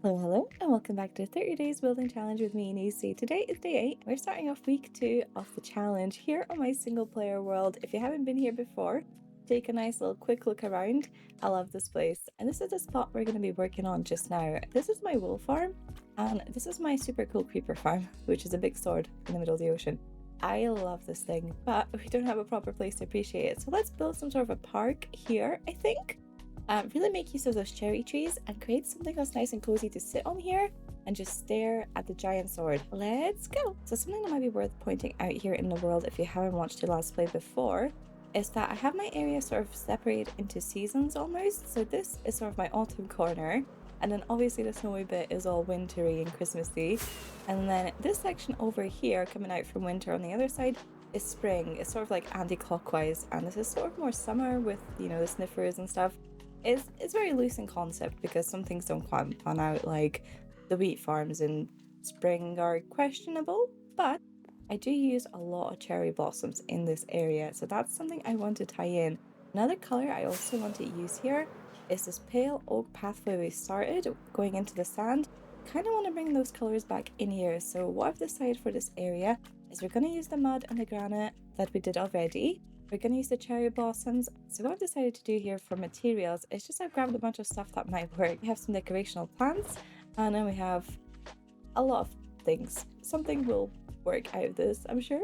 Hello, and welcome back to 30 Days Building Challenge with me, Nisi. Today is day 8. We're starting off week 2 of the challenge here on my single player world. If you haven't been here before, take a nice little quick look around. I love this place. And this is the spot we're going to be working on just now. This is my wool farm, and this is my super cool creeper farm, which is a big sword in the middle of the ocean. I love this thing, but we don't have a proper place to appreciate it. So let's build some sort of a park here, I think. Really make use of those cherry trees and create something that's nice and cozy to sit on here and just stare at the giant sword. Let's go! So something that might be worth pointing out here in the world if you haven't watched the last play before is that I have my area sort of separated into seasons almost. So this is sort of my autumn corner, and then obviously the snowy bit is all wintry and Christmassy, and then this section over here coming out from winter on the other side is spring. It's sort of like anti-clockwise, and this is sort of more summer with, you know, the sniffers and stuff. It's very loose in concept because some things don't quite pan out, like the wheat farms in spring are questionable, but I do use a lot of cherry blossoms in this area, so that's something I want to tie in. Another color I also want to use here is this pale oak pathway we started going into the sand. Kind of want to bring those colors back in here, so what I've decided for this area is we're going to use the mud and the granite that we did already. We're going to use the cherry blossoms. So what I've decided to do here for materials is just I've grabbed a bunch of stuff that might work. We have some decorational plants, and then we have a lot of things. Something will work out of this, I'm sure.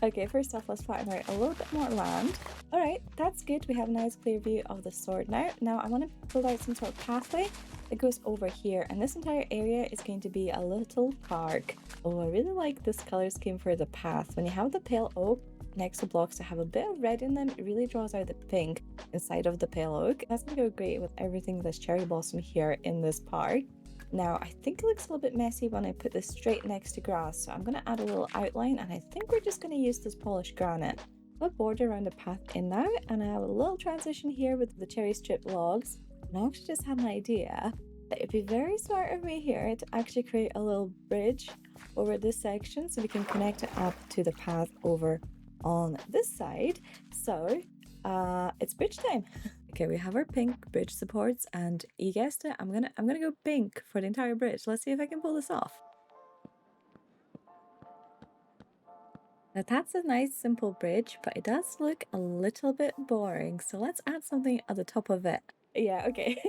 Okay, first off, let's flatten out a little bit more land. All right, that's good. We have a nice clear view of the sword now. Now I want to build out some sort of pathway that goes over here, and this entire area is going to be a little park. Oh, I really like this color scheme for the path. When you have the pale oak next to blocks to have a bit of red in them, it really draws out the pink inside of the pale oak. That's gonna go great with everything that's cherry blossom here in this park. Now I think it looks a little bit messy when I put this straight next to grass, so I'm gonna add a little outline, and I think we're just gonna use this polished granite. Put a border around the path in now, and I have a little transition here with the cherry strip logs. And I actually just had an idea that it'd be very smart of me here to actually create a little bridge over this section so we can connect it up to the path over on this side. So it's bridge time. Okay, we have our pink bridge supports, and you guessed it, I'm gonna go pink for the entire bridge. Let's see if I can pull this off. Now that's a nice simple bridge, but it does look a little bit boring, so let's add something at the top of it. Yeah, okay.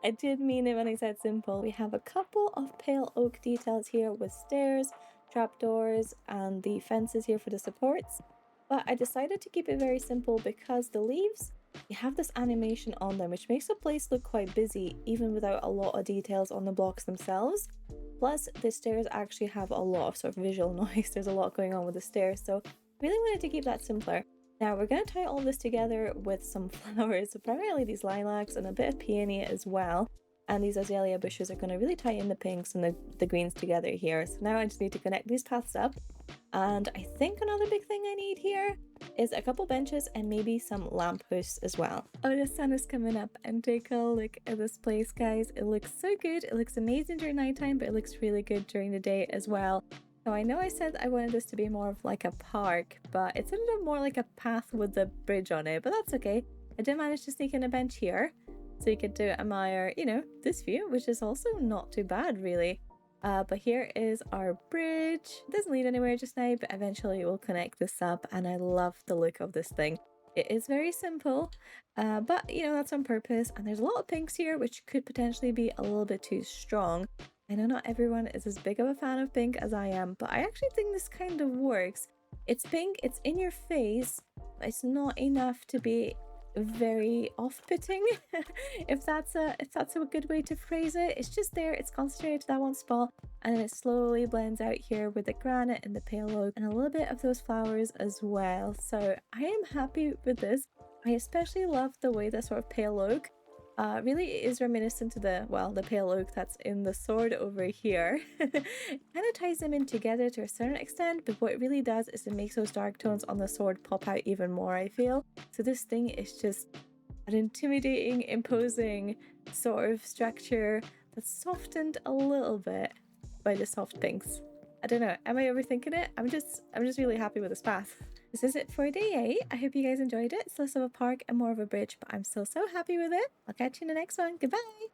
I did mean it when I said simple. We have a couple of pale oak details here with stairs, trapdoors, and the fences here for the supports. But I decided to keep it very simple because the leaves, you have this animation on them, which makes the place look quite busy, even without a lot of details on the blocks themselves. Plus, the stairs actually have a lot of sort of visual noise. There's a lot going on with the stairs, so really wanted to keep that simpler. Now we're going to tie all this together with some flowers, so primarily these lilacs and a bit of peony as well. And these azalea bushes are going to really tie in the pinks and the greens together here. So now I just need to connect these paths up. And I think another big thing I need here is a couple benches and maybe some lampposts as well. Oh, the sun is coming up, and take a look at this place, guys. It looks so good. It looks amazing during nighttime, but it looks really good during the day as well. So I know I said I wanted this to be more of like a park, but it's a little more like a path with a bridge on it, but that's okay. I did manage to sneak in a bench here, so you could admire, you know, this view, which is also not too bad really. But here is our bridge. It doesn't lead anywhere just now, but eventually we'll connect this up, and I love the look of this thing. It is very simple, but you know, that's on purpose, and there's a lot of pinks here, which could potentially be a little bit too strong. I know not everyone is as big of a fan of pink as I am, but I actually think this kind of works. It's pink, it's in your face, but it's not enough to be very off-putting. if that's a good way to phrase it. It's just there, it's concentrated to that one spot, and then it slowly blends out here with the granite and the pale oak and a little bit of those flowers as well. So I am happy with this. I especially love the way the sort of pale oak really is reminiscent to the pale oak that's in the sword over here. It kind of ties them in together to a certain extent, but what it really does is it makes those dark tones on the sword pop out even more, I feel. So this thing is just an intimidating, imposing sort of structure that's softened a little bit by the soft pinks. I don't know, am I overthinking it? I'm just really happy with this path. This is it for day 8. I hope you guys enjoyed it. It's less of a park and more of a bridge, but I'm still so happy with it. I'll catch you in the next one. Goodbye!